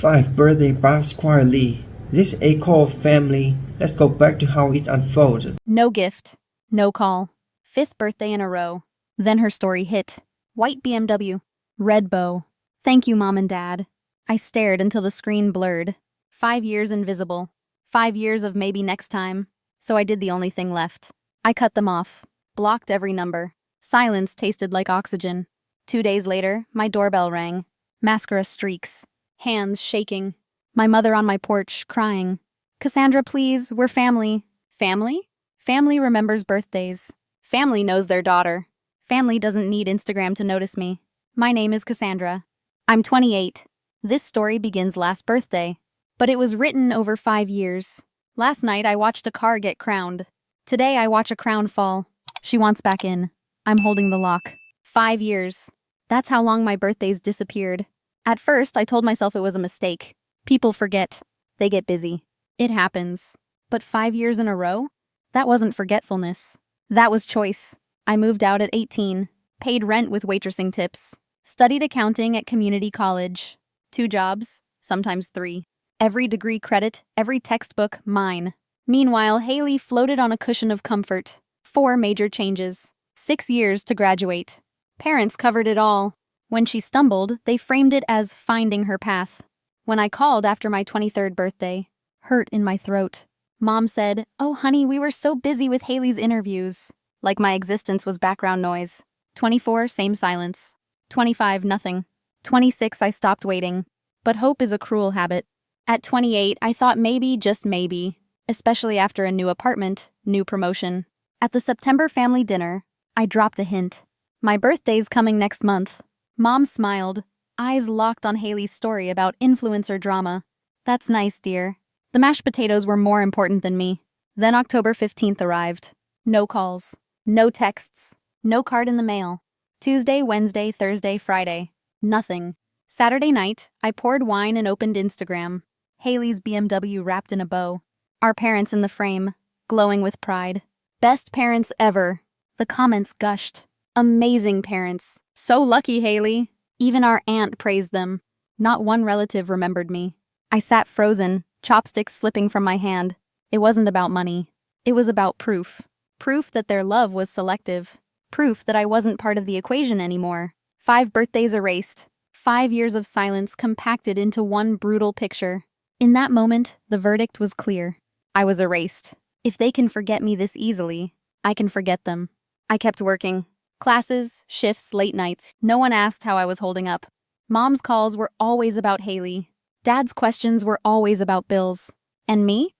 Five birthday passed quietly. This echo of family. Let's go back to how it unfolded. No gift. No call. Fifth birthday in a row. Then her story hit. White BMW. Red bow. Thank you, Mom and Dad. I stared until the screen blurred. 5 years invisible. 5 years of maybe next time. So I did the only thing left. I cut them off. Blocked every number. Silence tasted like oxygen. 2 days later, my doorbell rang. Mascara streaks. Hands shaking. My mother on my porch, crying. Cassandra, please, we're family. Family? Family remembers birthdays. Family knows their daughter. Family doesn't need Instagram to notice me. My name is Cassandra. I'm 28. This story begins last birthday. But it was written over 5 years. Last night I watched a car get crowned. Today I watch a crown fall. She wants back in. I'm holding the lock. 5 years. That's how long my birthdays disappeared. At first I told myself it was a mistake. People forget. They get busy. It happens. But 5 years in a row? That wasn't forgetfulness. That was choice. I moved out at 18. Paid rent with waitressing tips. Studied accounting at community college. 2 jobs, sometimes 3. Every degree credit, every textbook, mine. Meanwhile, Haley floated on a cushion of comfort. 4 major changes. 6 years to graduate. Parents covered it all. When she stumbled, they framed it as finding her path. When I called after my 23rd birthday, hurt in my throat, Mom said, "Oh honey, we were so busy with Haley's interviews." Like my existence was background noise. 24, same silence. 25, nothing. 26, I stopped waiting. But hope is a cruel habit. At 28, I thought maybe, just maybe, especially after a new apartment, new promotion. At the September family dinner, I dropped a hint. My birthday's coming next month. Mom smiled, eyes locked on Haley's story about influencer drama. That's nice, dear. The mashed potatoes were more important than me. Then October 15th arrived. No calls. No texts. No card in the mail. Tuesday, Wednesday, Thursday, Friday. Nothing. Saturday night, I poured wine and opened Instagram. Haley's BMW wrapped in a bow. Our parents in the frame, glowing with pride. Best parents ever. The comments gushed. Amazing parents. So lucky, Haley. Even our aunt praised them. Not one relative remembered me. I sat frozen, chopsticks slipping from my hand. It wasn't about money. It was about proof. Proof that their love was selective. Proof that I wasn't part of the equation anymore. 5 birthdays erased. 5 years of silence compacted into one brutal picture. In that moment, the verdict was clear. I was erased. If they can forget me this easily, I can forget them. I kept working. Classes, shifts, late nights. No one asked how I was holding up. Mom's calls were always about Haley. Dad's questions were always about bills. And me?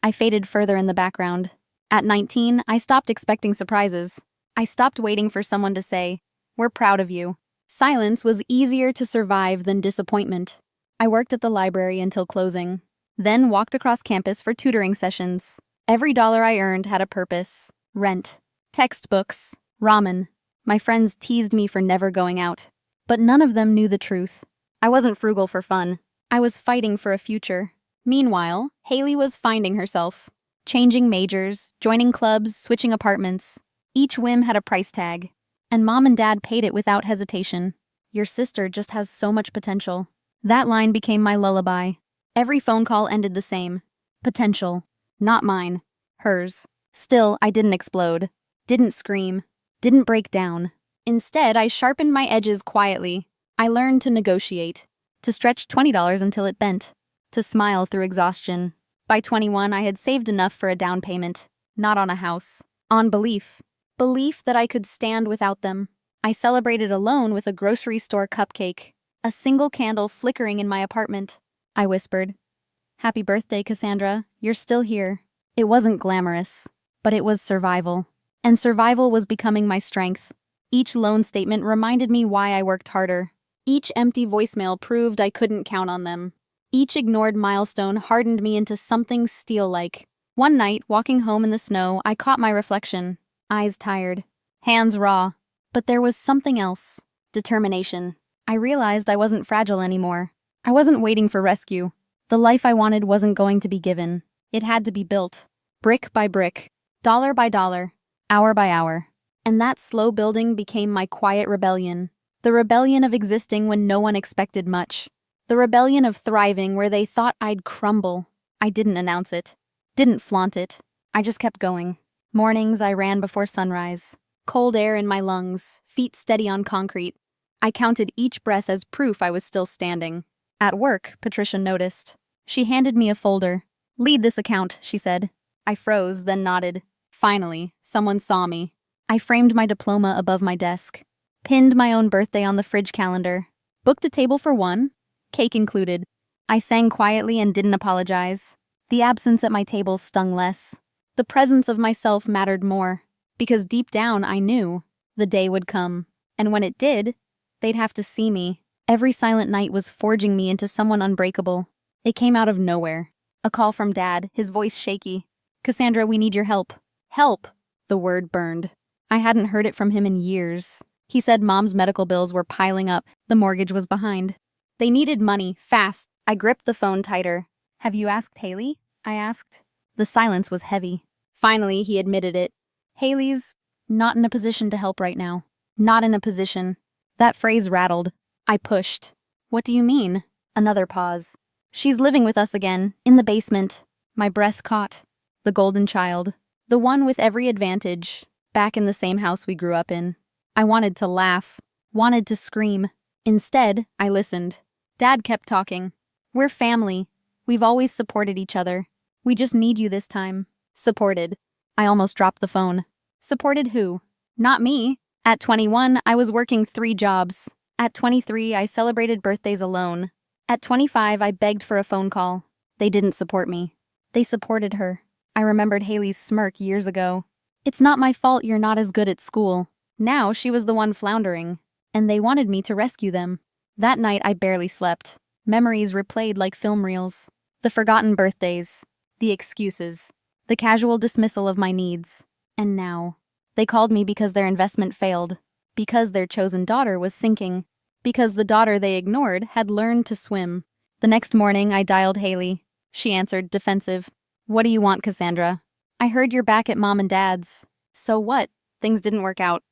I faded further in the background. At 19, I stopped expecting surprises. I stopped waiting for someone to say, "We're proud of you." Silence was easier to survive than disappointment. I worked at the library until closing, then walked across campus for tutoring sessions. Every dollar I earned had a purpose. Rent, textbooks, ramen. My friends teased me for never going out. But none of them knew the truth. I wasn't frugal for fun. I was fighting for a future. Meanwhile, Haley was finding herself. Changing majors, joining clubs, switching apartments. Each whim had a price tag. And Mom and Dad paid it without hesitation. "Your sister just has so much potential." That line became my lullaby. Every phone call ended the same. Potential. Not mine. Hers. Still, I didn't explode. Didn't scream. Didn't break down. Instead, I sharpened my edges quietly. I learned to negotiate. To stretch $20 until it bent. To smile through exhaustion. By 21, I had saved enough for a down payment. Not on a house. On belief. Belief that I could stand without them. I celebrated alone with a grocery store cupcake. A single candle flickering in my apartment. I whispered, "Happy birthday, Cassandra. You're still here." It wasn't glamorous, but it was survival. And survival was becoming my strength. Each loan statement reminded me why I worked harder. Each empty voicemail proved I couldn't count on them. Each ignored milestone hardened me into something steel-like. One night, walking home in the snow, I caught my reflection. Eyes tired. Hands raw. But there was something else. Determination. I realized I wasn't fragile anymore. I wasn't waiting for rescue. The life I wanted wasn't going to be given. It had to be built. Brick by brick. Dollar by dollar. Hour by hour. And that slow building became my quiet rebellion. The rebellion of existing when no one expected much. The rebellion of thriving where they thought I'd crumble. I didn't announce it. Didn't flaunt it. I just kept going. Mornings I ran before sunrise. Cold air in my lungs, feet steady on concrete. I counted each breath as proof I was still standing. At work, Patricia noticed. She handed me a folder. "Lead this account," she said. I froze, then nodded. Finally, someone saw me. I framed my diploma above my desk. Pinned my own birthday on the fridge calendar. Booked a table for one, cake included. I sang quietly and didn't apologize. The absence at my table stung less. The presence of myself mattered more, because deep down I knew the day would come. And when it did, they'd have to see me. Every silent night was forging me into someone unbreakable. It came out of nowhere. A call from Dad, his voice shaky. "Cassandra, we need your help." Help! The word burned. I hadn't heard it from him in years. He said Mom's medical bills were piling up. The mortgage was behind. They needed money, fast. I gripped the phone tighter. "Have you asked Haley?" I asked. The silence was heavy. Finally, he admitted it. "Haley's not in a position to help right now. Not in a position." That phrase rattled. I pushed. "What do you mean?" Another pause. "She's living with us again, in the basement." My breath caught. The golden child. The one with every advantage. Back in the same house we grew up in. I wanted to laugh. Wanted to scream. Instead, I listened. Dad kept talking. "We're family. We've always supported each other. We just need you this time." Supported. I almost dropped the phone. Supported who? Not me. At 21, I was working 3 jobs. At 23, I celebrated birthdays alone. At 25, I begged for a phone call. They didn't support me. They supported her. I remembered Haley's smirk years ago. "It's not my fault you're not as good at school." Now she was the one floundering. And they wanted me to rescue them. That night I barely slept. Memories replayed like film reels. The forgotten birthdays. The excuses. The casual dismissal of my needs. And now, they called me because their investment failed. Because their chosen daughter was sinking. Because the daughter they ignored had learned to swim. The next morning I dialed Haley. She answered, defensive. "What do you want, Cassandra?" "I heard you're back at Mom and Dad's." "So what? Things didn't work out."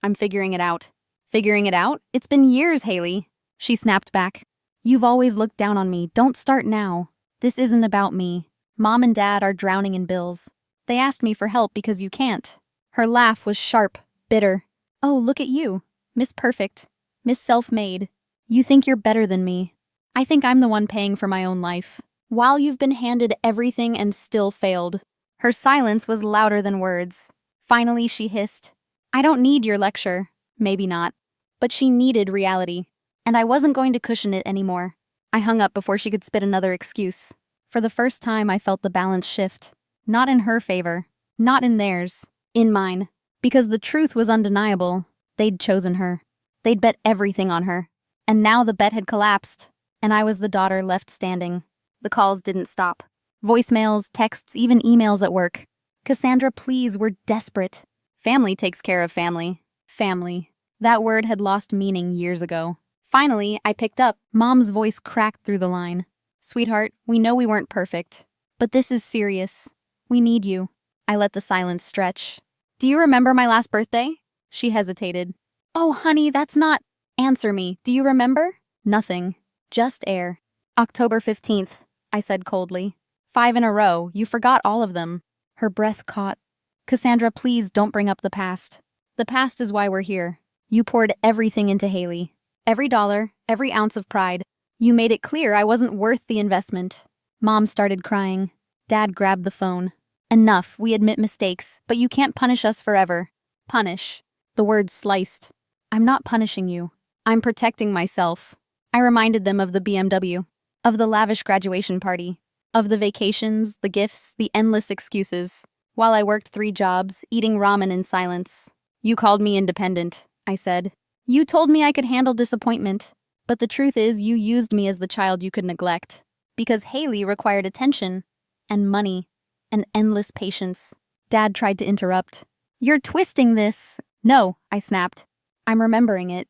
"I'm figuring it out." "Figuring it out? It's been years, Haley." She snapped back. "You've always looked down on me. Don't start now. This isn't about me. Mom and Dad are drowning in bills. They asked me for help because you can't." Her laugh was sharp, bitter. "Oh, look at you. Miss Perfect. Miss Self-Made. You think you're better than me. I think I'm the one paying for my own life. While you've been handed everything and still failed." Her silence was louder than words. Finally, she hissed. "I don't need your lecture." Maybe not. But she needed reality. And I wasn't going to cushion it anymore. I hung up before she could spit another excuse. For the first time, I felt the balance shift. Not in her favor. Not in theirs. In mine. Because the truth was undeniable. They'd chosen her. They'd bet everything on her. And now the bet had collapsed. And I was the daughter left standing. The calls didn't stop. Voicemails, texts, even emails at work. "Cassandra, please, we're desperate." Family takes care of family. Family. That word had lost meaning years ago. Finally, I picked up. Mom's voice cracked through the line. "Sweetheart, we know we weren't perfect. But this is serious. We need you." I let the silence stretch. "Do you remember my last birthday?" She hesitated. "Oh, honey, that's not—" "Answer me. Do you remember?" Nothing. Just air. "October 15th, I said coldly. 5 in a row. You forgot all of them." Her breath caught. "Cassandra, please don't bring up the past. The past is why we're here. You poured everything into Haley. Every dollar, every ounce of pride. You made it clear I wasn't worth the investment." Mom started crying. Dad grabbed the phone. "Enough, we admit mistakes, but you can't punish us forever." Punish. The word sliced. "I'm not punishing you. I'm protecting myself." I reminded them of the BMW, of the lavish graduation party, of the vacations, the gifts, the endless excuses, while I worked 3 jobs, eating ramen in silence. "You called me independent," I said. "You told me I could handle disappointment. But the truth is you used me as the child you could neglect. Because Haley required attention, and money, and endless patience." Dad tried to interrupt. "You're twisting this." "No," I snapped. "I'm remembering it.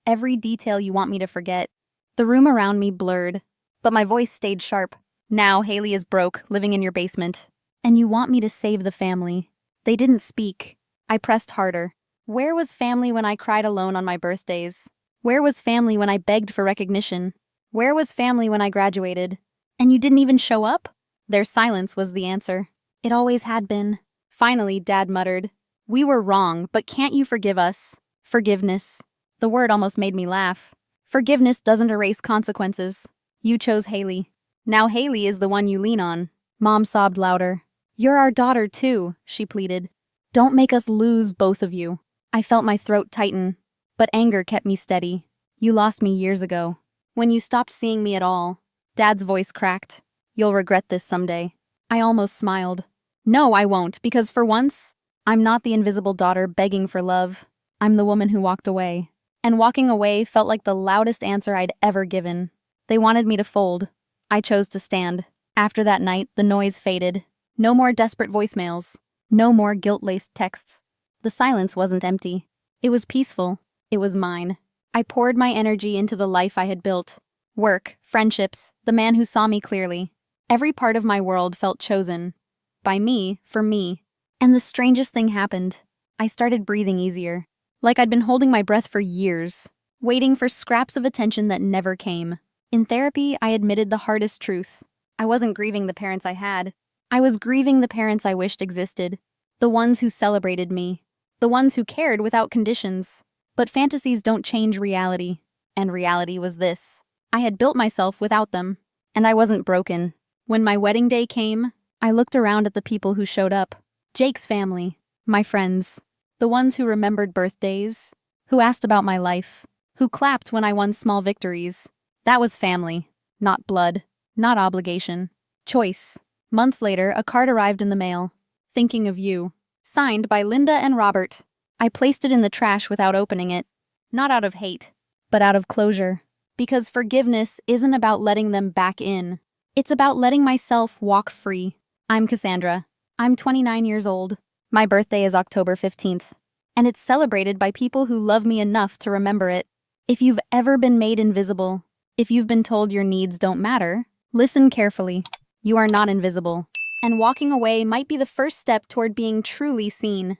Every detail you want me to forget." The room around me blurred, but my voice stayed sharp. "Now Haley is broke, living in your basement. And you want me to save the family." They didn't speak. I pressed harder. Where was family when I cried alone on my birthdays? Where was family when I begged for recognition? Where was family when I graduated? And you didn't even show up? Their silence was the answer. It always had been. Finally, Dad muttered, "We were wrong, but can't you forgive us?" Forgiveness. The word almost made me laugh. Forgiveness doesn't erase consequences. You chose Haley. Now Haley is the one you lean on. Mom sobbed louder. "You're our daughter too," she pleaded. "Don't make us lose both of you." I felt my throat tighten, but anger kept me steady. "You lost me years ago. When you stopped seeing me at all." Dad's voice cracked. "You'll regret this someday." I almost smiled. "No, I won't, because for once, I'm not the invisible daughter begging for love. I'm the woman who walked away." And walking away felt like the loudest answer I'd ever given. They wanted me to fold. I chose to stand. After that night, the noise faded. No more desperate voicemails. No more guilt-laced texts. The silence wasn't empty. It was peaceful. It was mine. I poured my energy into the life I had built. Work, friendships, the man who saw me clearly. Every part of my world felt chosen. By me, for me. And the strangest thing happened. I started breathing easier. Like I'd been holding my breath for years, waiting for scraps of attention that never came. In therapy, I admitted the hardest truth. I wasn't grieving the parents I had. I was grieving the parents I wished existed. The ones who celebrated me. The ones who cared without conditions. But fantasies don't change reality. And reality was this. I had built myself without them. And I wasn't broken. When my wedding day came, I looked around at the people who showed up. Jake's family. My friends. The ones who remembered birthdays. Who asked about my life. Who clapped when I won small victories. That was family. Not blood. Not obligation. Choice. Months later, a card arrived in the mail. "Thinking of you." Signed by Linda and Robert. I placed it in the trash without opening it. Not out of hate, but out of closure. Because forgiveness isn't about letting them back in. It's about letting myself walk free. I'm Cassandra. I'm 29 years old. My birthday is October 15th. And it's celebrated by people who love me enough to remember it. If you've ever been made invisible, if you've been told your needs don't matter, listen carefully. You are not invisible. And walking away might be the first step toward being truly seen.